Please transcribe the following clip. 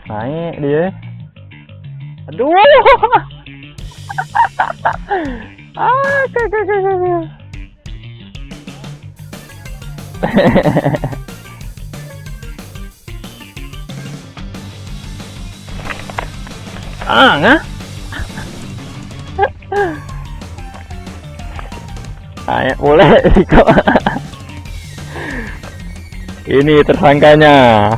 Naik dia. Aduh. Ngah. Ayo boleh kok. Ini tersangkanya.